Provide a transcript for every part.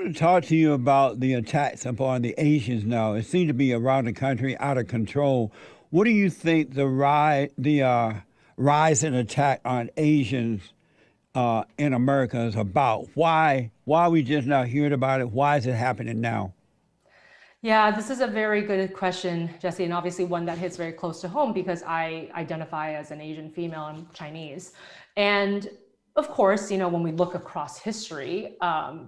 want to talk to you about the attacks upon the Asians now. It seems to be around the country out of control. What do you think rise in attack on Asians in America is about? Why are we just not hearing about it? Why is it happening now? Yeah, this is a very good question, Jesse, and obviously one that hits very close to home because I identify as an Asian female. I'm Chinese. And of course, when we look across history,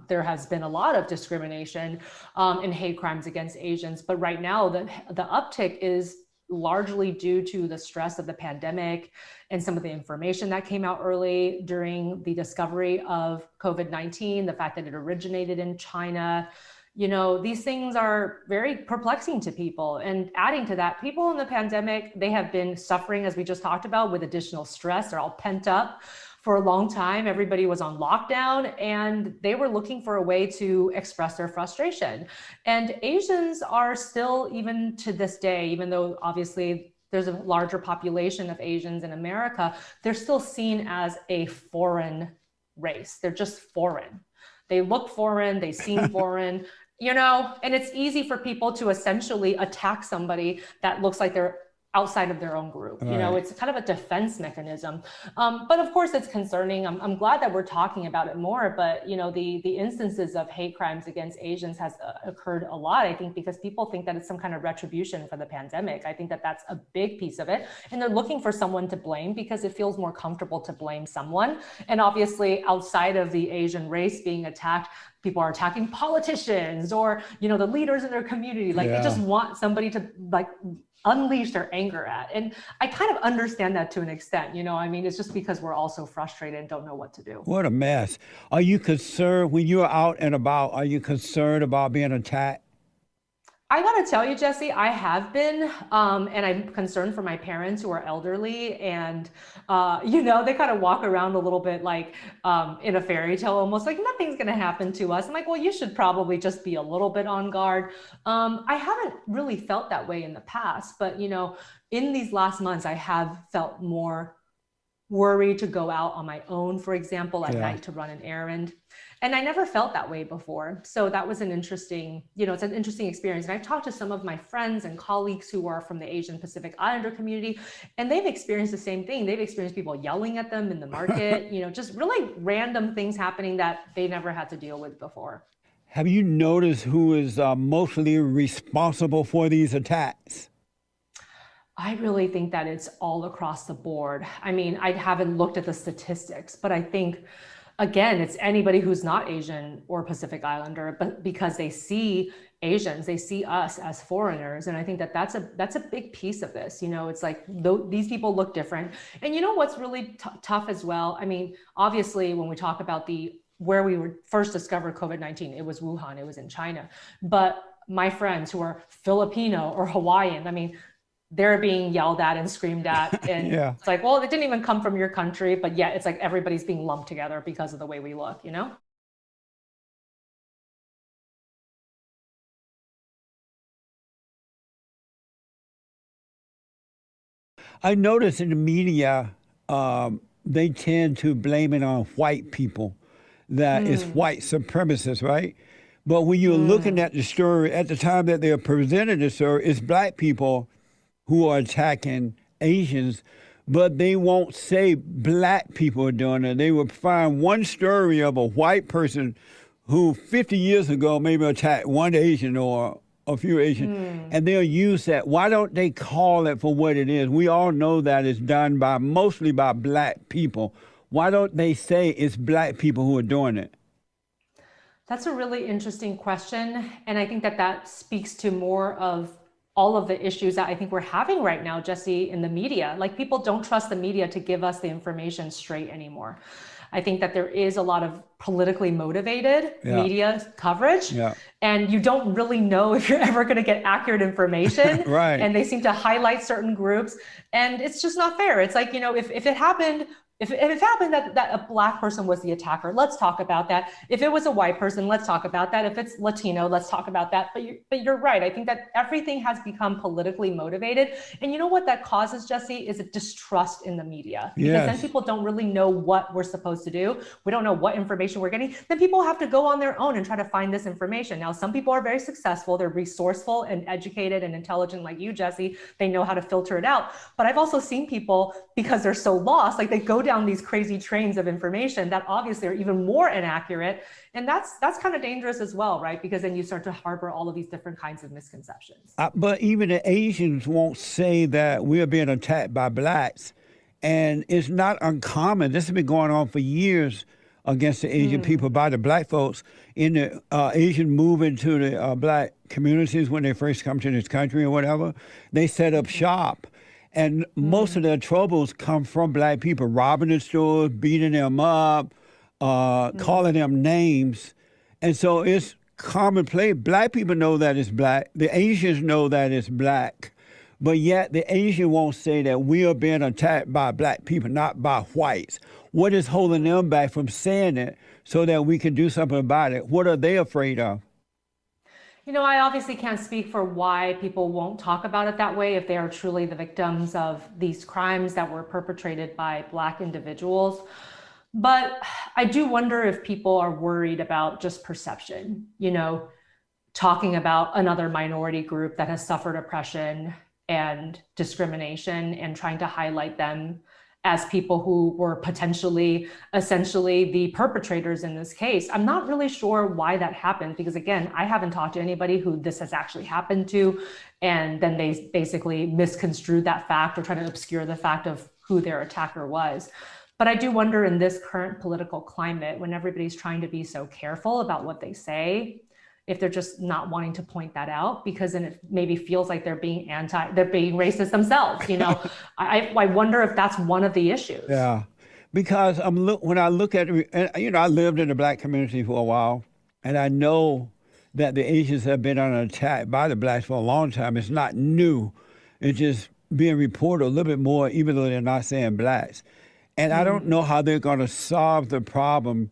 there has been a lot of discrimination and hate crimes against Asians. But right now, the uptick is largely due to the stress of the pandemic and some of the information that came out early during the discovery of COVID-19, the fact that it originated in China. These things are very perplexing to people. And adding to that, people in the pandemic, they have been suffering, as we just talked about, with additional stress. They're all pent up for a long time. Everybody was on lockdown and they were looking for a way to express their frustration. And Asians are still, even to this day, even though obviously there's a larger population of Asians in America, they're still seen as a foreign race. They're just foreign. They look foreign, they seem foreign. And it's easy for people to essentially attack somebody that looks like they're outside of their own group. Right. It's kind of a defense mechanism. But of course it's concerning. I'm glad that we're talking about it more, but the instances of hate crimes against Asians has occurred a lot, I think, because people think that it's some kind of retribution for the pandemic. I think that that's a big piece of it. And they're looking for someone to blame because it feels more comfortable to blame someone. And obviously outside of the Asian race being attacked, people are attacking politicians or, the leaders in their community. They just want somebody to unleash their anger at. And I kind of understand that to an extent, it's just because we're all so frustrated and don't know what to do. What a mess. Are you concerned when you're out and about? Are you concerned about being attacked? I got to tell you, Jesse, I have been, and I'm concerned for my parents who are elderly and, they kind of walk around a little bit like in a fairy tale, almost like nothing's going to happen to us. I'm like, well, you should probably just be a little bit on guard. I haven't really felt that way in the past, but, in these last months, I have felt more worried to go out on my own, for example, at night to run an errand. And I never felt that way before. So that was an interesting, it's an interesting experience. And I've talked to some of my friends and colleagues who are from the Asian Pacific Islander community, and they've experienced the same thing. They've experienced people yelling at them in the market, just really random things happening that they never had to deal with before. Have you noticed who is mostly responsible for these attacks? I really think that it's all across the board. I mean, I haven't looked at the statistics, but I think, again, it's anybody who's not Asian or Pacific Islander, but because they see Asians, they see us as foreigners. And I think that that's a big piece of this. It's like these people look different. And what's really tough as well? I mean, obviously, when we talk about where we were first discovered COVID-19, it was Wuhan, it was in China. But my friends who are Filipino or Hawaiian, I mean, they're being yelled at and screamed at. And It's like, well, it didn't even come from your country, but yet it's like everybody's being lumped together because of the way we look, I notice in the media, they tend to blame it on white people, that it's white supremacists, right? But when you're looking at the story, at the time that they're presenting the story, it's black people who are attacking Asians, but they won't say black people are doing it. They will find one story of a white person who 50 years ago maybe attacked one Asian or a few Asians, and they'll use that. Why don't they call it for what it is? We all know that it's done mostly by black people. Why don't they say it's black people who are doing it? That's a really interesting question. And I think that speaks to more of all of the issues that I think we're having right now, Jesse, in the media. Like, people don't trust the media to give us the information straight anymore. I think that there is a lot of politically motivated media coverage, and you don't really know if you're ever going to get accurate information. Right. And they seem to highlight certain groups, and it's just not fair. It's like, if it happened If it happened that a Black person was the attacker, let's talk about that. If it was a white person, let's talk about that. If it's Latino, let's talk about that. But you're right. I think that everything has become politically motivated. And you know what that causes, Jesse, is a distrust in the media. Because then Yes. people don't really know what we're supposed to do. We don't know what information we're getting. Then people have to go on their own and try to find this information. Now, some people are very successful. They're resourceful and educated and intelligent like you, Jesse. They know how to filter it out. But I've also seen people, because they're so lost, like they go down these crazy trains of information that obviously are even more inaccurate. And that's kind of dangerous as well, right? Because then you start to harbor all of these different kinds of misconceptions. But even the Asians won't say that we're being attacked by Blacks. And it's not uncommon. This has been going on for years against the Asian people by the Black folks. In the Asian movement to the Black communities when they first come to this country or whatever, they set up shop. And most of their troubles come from Black people, robbing the stores, beating them up, calling them names. And so it's commonplace. Black people know that it's Black. The Asians know that it's Black. But yet the Asian won't say that we are being attacked by Black people, not by whites. What is holding them back from saying it so that we can do something about it? What are they afraid of? You know, I obviously can't speak for why people won't talk about it that way if they are truly the victims of these crimes that were perpetrated by Black individuals. But I do wonder if people are worried about just perception, you know, talking about another minority group that has suffered oppression and discrimination and trying to highlight them as people who were potentially, essentially the perpetrators in this case. I'm not really sure why that happened because, again, I haven't talked to anybody who this has actually happened to, and then they basically misconstrued that fact or try to obscure the fact of who their attacker was. But I do wonder in this current political climate, when everybody's trying to be so careful about what they say, if they're just not wanting to point that out, because then it maybe feels like they're being racist themselves. You know, I wonder if that's one of the issues. Yeah, because when I look at it, and, you know, I lived in the Black community for a while, and I know that the Asians have been under attack by the Blacks for a long time. It's not new. It's just being reported a little bit more, even though they're not saying Blacks. And I don't know how they're going to solve the problem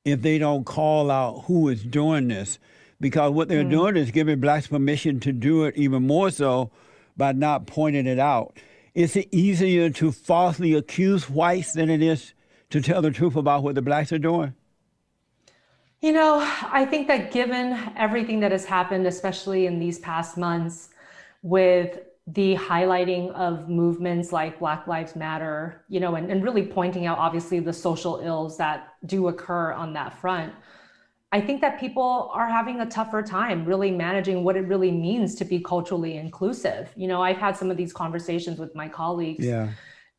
if they don't call out who is doing this. Because what they're doing is giving Blacks permission to do it even more so by not pointing it out. Is it easier to falsely accuse whites than it is to tell the truth about what the Blacks are doing? You know, I think that given everything that has happened, especially in these past months, with the highlighting of movements like Black Lives Matter, you know, and really pointing out, obviously, the social ills that do occur on that front, I think that people are having a tougher time really managing what it really means to be culturally inclusive. You know, I've had some of these conversations with my colleagues. Yeah.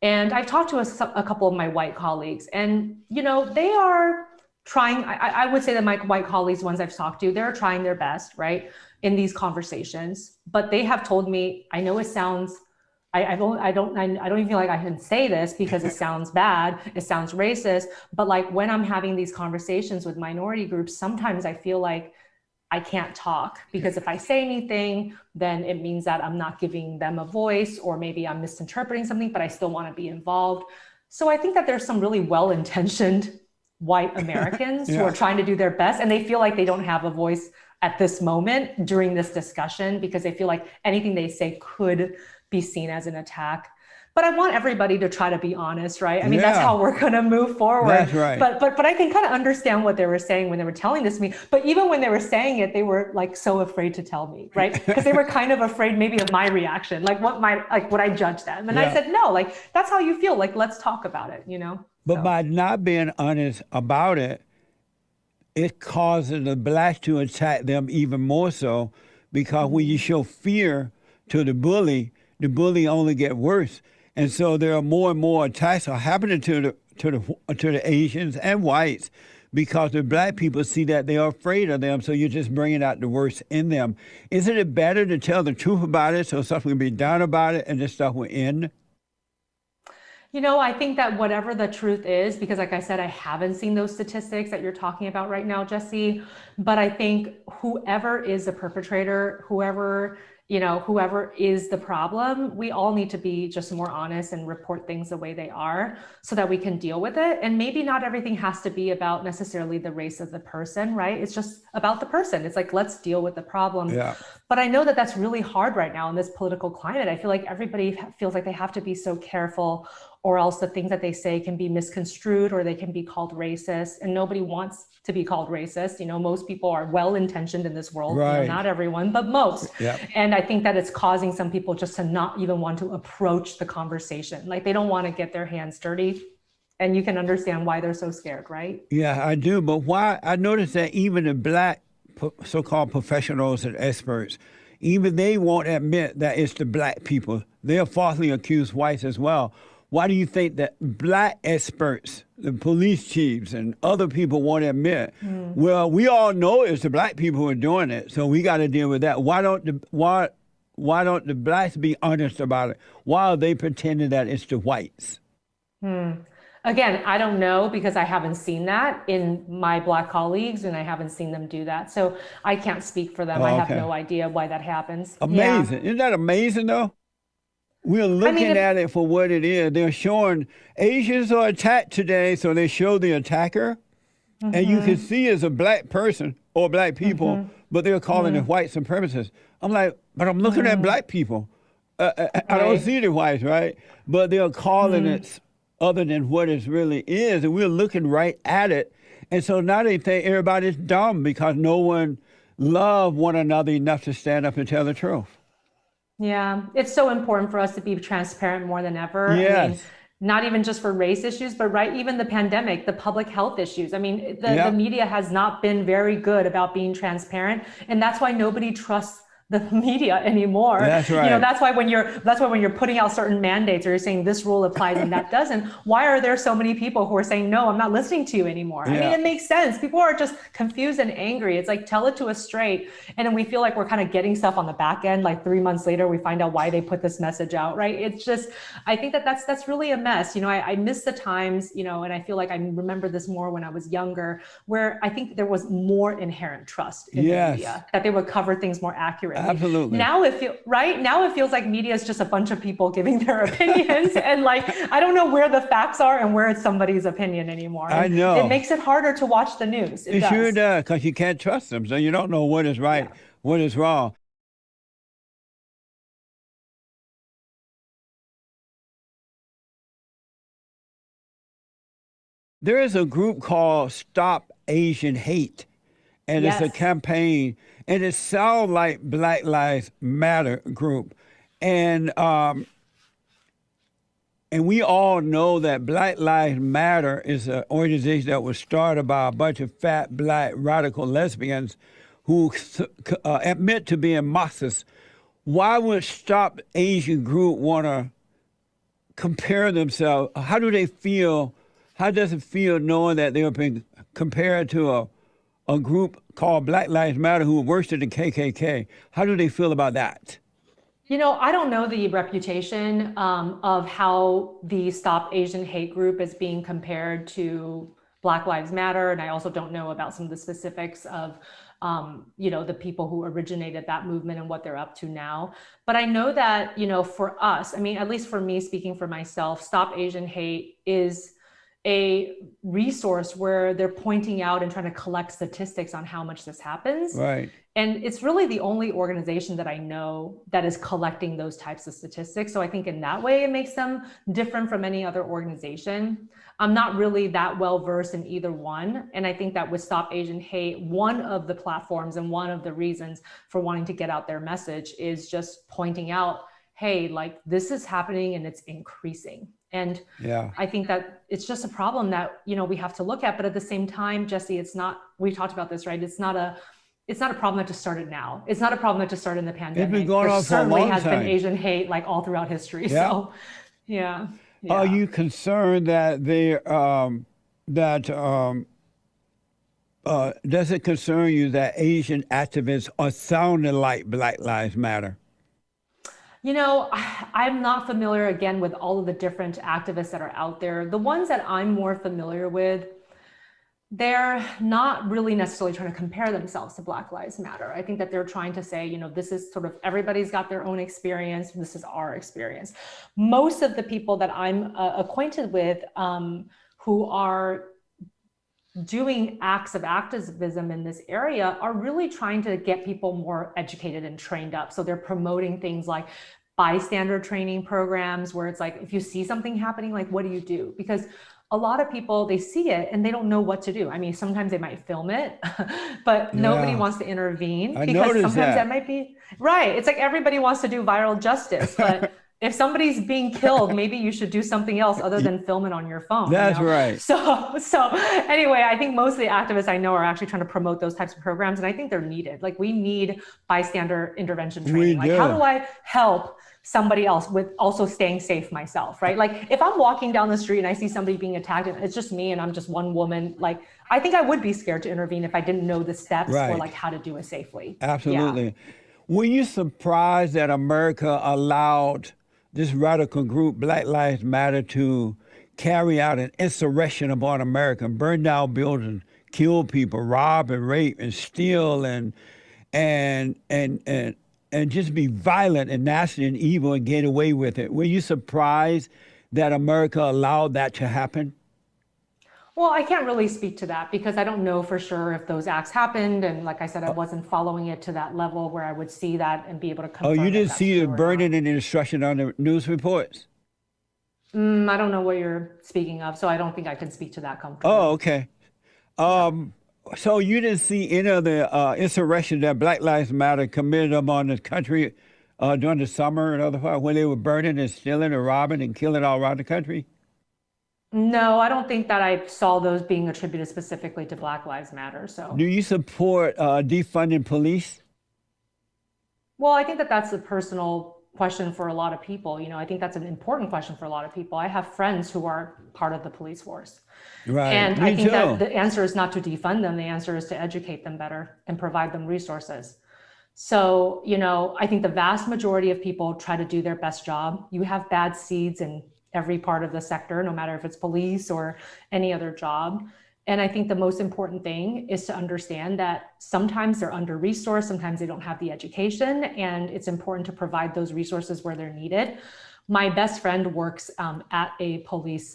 And I've talked to a couple of my white colleagues, and, you know, they are trying, I would say that my white colleagues, ones I've talked to, they're trying their best, right, in these conversations. But they have told me, I know it sounds, I don't even feel like I can say this because it sounds bad, it sounds racist, but like when I'm having these conversations with minority groups, sometimes I feel like I can't talk because if I say anything, then it means that I'm not giving them a voice, or maybe I'm misinterpreting something, but I still want to be involved. So I think that there's some really well-intentioned white Americans who are trying to do their best, and they feel like they don't have a voice at this moment during this discussion because they feel like anything they say could be seen as an attack. But I want everybody to try to be honest, right? I mean, that's how we're going to move forward. That's right. But I can kind of understand what they were saying when they were telling this to me. But even when they were saying it, they were like so afraid to tell me, right? Because they were kind of afraid maybe of my reaction, like would I judge them? And I said, no, like that's how you feel. Like, let's talk about it, you know? But by not being honest about it, it causes the Blacks to attack them even more so, because when you show fear to the bully only get worse. And so there are more and more attacks are happening to the Asians and whites because the Black people see that they are afraid of them, so you're just bringing out the worst in them. Isn't it better to tell the truth about it so something will be done about it and this stuff will end? You know, I think that whatever the truth is, because like I said, I haven't seen those statistics that you're talking about right now, Jesse, but I think whoever is the perpetrator, whoever whoever is the problem, we all need to be just more honest and report things the way they are so that we can deal with it. And maybe not everything has to be about necessarily the race of the person, right? It's just about the person. It's like, let's deal with the problem. Yeah. But I know that that's really hard right now in this political climate. I feel like everybody feels like they have to be so careful, or else the things that they say can be misconstrued or they can be called racist. And nobody wants to be called racist. Most people are well-intentioned in this world, Right. not everyone, but most. Yep. And I think that it's causing some people just to not even want to approach the conversation. Like they don't want to get their hands dirty. And you can understand why they're so scared, right? Yeah, I do. But why? I noticed that even the black so-called professionals and experts, even they won't admit that it's the black people. They'll falsely accuse whites as well. Why do you think that black experts, the police chiefs and other people won't admit, well, we all know it's the black people who are doing it, so we got to deal with that. Why don't the blacks be honest about it? Why are they pretending that it's the whites? Again, I don't know because I haven't seen that in my black colleagues and I haven't seen them do that. So I can't speak for them. I have no idea why that happens. Amazing. Isn't that amazing though? We're looking at it for what it is. They're showing Asians are attacked today, so they show the attacker. And you can see as a black person or black people, but they're calling it white supremacists. I'm like, but I'm looking at black people. I don't see the whites, right? But they're calling it other than what it really is. And we're looking right at it. And so now they think everybody's dumb because no one loved one another enough to stand up and tell the truth. Yeah, it's so important for us to be transparent more than ever. Yes. I mean, not even just for race issues, but even the pandemic, the public health issues. I mean, the media has not been very good about being transparent. And that's why nobody trusts the media anymore. That's right. That's why when you're putting out certain mandates or you're saying this rule applies and that doesn't, why are there so many people who are saying, no, I'm not listening to you anymore? I mean, it makes sense. People are just confused and angry. It's like, tell it to us straight. And then we feel like we're kind of getting stuff on the back end. Like 3 months later, we find out why they put this message out, right? It's just, I think that's really a mess. I miss the times, and I feel like I remember this more when I was younger, where I think there was more inherent trust in the media, that they would cover things more accurately. Absolutely. Now it feels like media is just a bunch of people giving their opinions, and like I don't know where the facts are and where it's somebody's opinion anymore. I know. It makes it harder to watch the news. It sure does, because you can't trust them, so you don't know what is right, what is wrong. There is a group called Stop Asian Hate, and it's a campaign, and it sounds like Black Lives Matter group. And we all know that Black Lives Matter is an organization that was started by a bunch of fat, black, radical lesbians who admit to being Marxists. Why would Stop Asian group want to compare themselves? How do they feel? How does it feel knowing that they're being compared to a group called Black Lives Matter who are worse than the KKK? How do they feel about that? I don't know the reputation of how the Stop Asian Hate group is being compared to Black Lives Matter. And I also don't know about some of the specifics of, the people who originated that movement and what they're up to now. But I know that, for us, I mean, at least for me, speaking for myself, Stop Asian Hate is a resource where they're pointing out and trying to collect statistics on how much this happens. Right. And it's really the only organization that I know that is collecting those types of statistics. So I think in that way, it makes them different from any other organization. I'm not really that well versed in either one. And I think that with Stop Asian Hate, one of the platforms and one of the reasons for wanting to get out their message is just pointing out, hey, like this is happening and it's increasing. And I think that it's just a problem that, we have to look at. But at the same time, Jesse, we talked about this, right? It's not a problem that just started now. It's not a problem that just started in the pandemic. It's been going on for a long time. Certainly has been Asian hate like all throughout history. Yeah. So, yeah. Are you concerned that does it concern you that Asian activists are sounding like Black Lives Matter? I'm not familiar, again, with all of the different activists that are out there. The ones that I'm more familiar with, They're not really necessarily trying to compare themselves to Black Lives Matter. I think that they're trying to say, this is sort of, everybody's got their own experience. This is our experience. Most of the people that I'm acquainted with who are doing acts of activism in this area are really trying to get people more educated and trained up. So they're promoting things like bystander training programs, where it's like, if you see something happening, like, what do you do? Because a lot of people, they see it and they don't know what to do. I mean, sometimes they might film it, but nobody wants to intervene, because sometimes that might be right. It's like everybody wants to do viral justice, but if somebody's being killed, maybe you should do something else other than film it on your phone. That's right. So anyway, I think most of the activists I know are actually trying to promote those types of programs, and I think they're needed. Like, we need bystander intervention training. Like, how do I help somebody else with also staying safe myself, right? Like, if I'm walking down the street and I see somebody being attacked and it's just me and I'm just one woman, like, I think I would be scared to intervene if I didn't know the steps or like how to do it safely. Absolutely. Yeah. Were you surprised that America allowed this radical group, Black Lives Matter, to carry out an insurrection upon America, burn down buildings, kill people, rob and rape and steal and just be violent and nasty and evil and get away with it? Were you surprised that America allowed that to happen? Well, I can't really speak to that because I don't know for sure if those acts happened. And like I said, I wasn't following it to that level where I would see that and be able to confirm. Oh, you didn't see the burning and the destruction on the news reports? I don't know what you're speaking of, so I don't think I can speak to that comfortably. Oh, okay. So you didn't see any of the insurrection that Black Lives Matter committed upon the country during the summer and other part, when they were burning and stealing and robbing and killing all around the country? No, I don't think that I saw those being attributed specifically to Black Lives Matter. So, do you support defunding police? Well, I think that that's a personal question for a lot of people. I think that's an important question for a lot of people. I have friends who are part of the police force. Right. And I think that the answer is not to defund them. The answer is to educate them better and provide them resources. So, I think the vast majority of people try to do their best job. You have bad seeds in every part of the sector, no matter if it's police or any other job. And I think the most important thing is to understand that sometimes they're under-resourced, sometimes they don't have the education, and it's important to provide those resources where they're needed. My best friend works at a police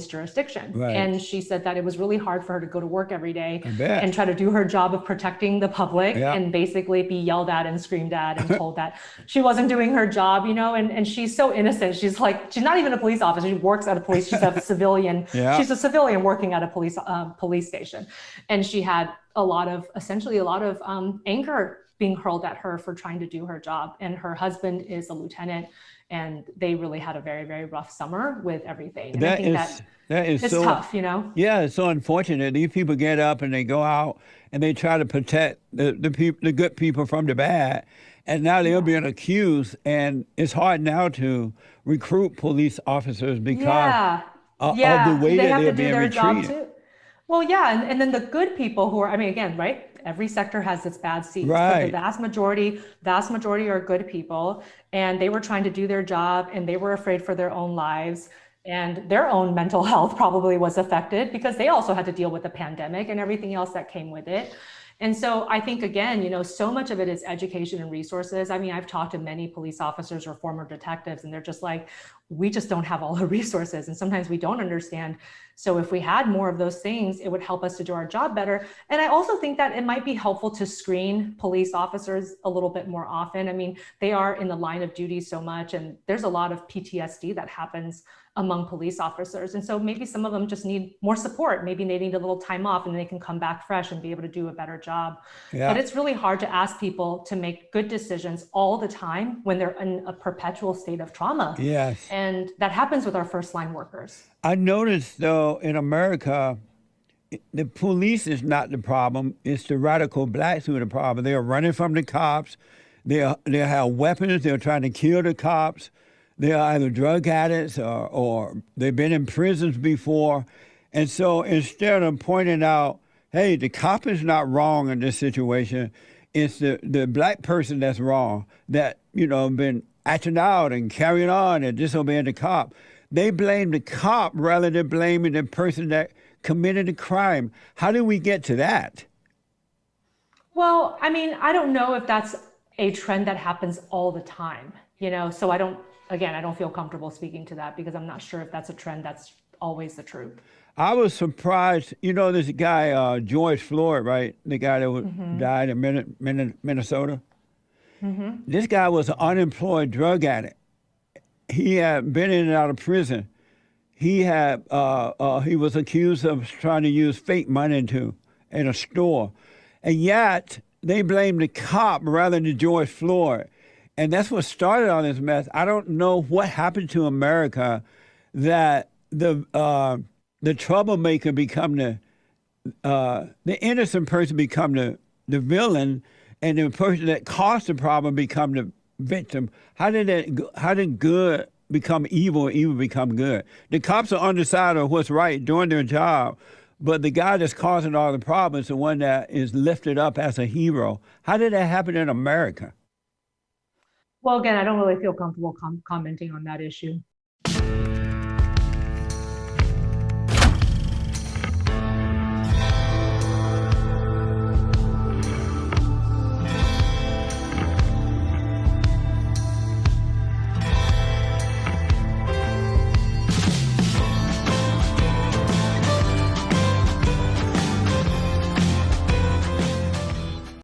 jurisdiction, right. And she said that it was really hard for her to go to work every day and try to do her job of protecting the public, and basically be yelled at and screamed at and told that she wasn't doing her job, and she's so innocent. She's not even a police officer. She works at a police. She's a civilian. She's a civilian working at a police station, and she had essentially a lot of anger being hurled at her for trying to do her job. And her husband is a lieutenant. And they really had a very, very rough summer with everything. And I think that is so tough, Yeah, it's so unfortunate. These people get up and they go out and they try to protect the good people from the bad. And now they're being accused. And it's hard now to recruit police officers because of the way that they're being retreated. Well, yeah. And then the good people who are, again, right? Every sector has its bad seeds, right. But the vast majority are good people, and they were trying to do their job, and they were afraid for their own lives, and their own mental health probably was affected because they also had to deal with the pandemic and everything else that came with it. And so I think, again, so much of it is education and resources. I've talked to many police officers or former detectives, and they're just like, we just don't have all the resources. And sometimes we don't understand. So if we had more of those things, it would help us to do our job better. And I also think that it might be helpful to screen police officers a little bit more often. They are in the line of duty so much, and there's a lot of PTSD that happens among police officers. And so maybe some of them just need more support. Maybe they need a little time off and they can come back fresh and be able to do a better job. But it's really hard to ask people to make good decisions all the time when they're in a perpetual state of trauma. Yes. And that happens with our first line workers. I noticed, though, in America, the police is not the problem. It's the radical blacks who are the problem. They are running from the cops. They have weapons. They're trying to kill the cops. They are either drug addicts or they've been in prisons before. And so instead of pointing out, hey, the cop is not wrong in this situation, it's the black person that's wrong, that, been acting out and carrying on and disobeying the cop. They blame the cop rather than blaming the person that committed a crime. How did we get to that? Well, I mean, I don't know if that's a trend that happens all the time, so I don't feel comfortable speaking to that because I'm not sure if that's a trend that's always the truth. I was surprised. This guy, George Floyd, right? The guy that died in Minnesota. This guy was an unemployed drug addict. He had been in and out of prison. He was accused of trying to use fake money in a store. And yet they blamed the cop rather than George Floyd. And that's what started all this mess. I don't know what happened to America that the troublemaker become the innocent person become the villain, and the person that caused the problem become the victim. How did good become evil, evil become good? The cops are undecided of what's right, doing their job, but the guy that's causing all the problems is the one that is lifted up as a hero. How did that happen in America? Well, again, I don't really feel comfortable commenting on that issue.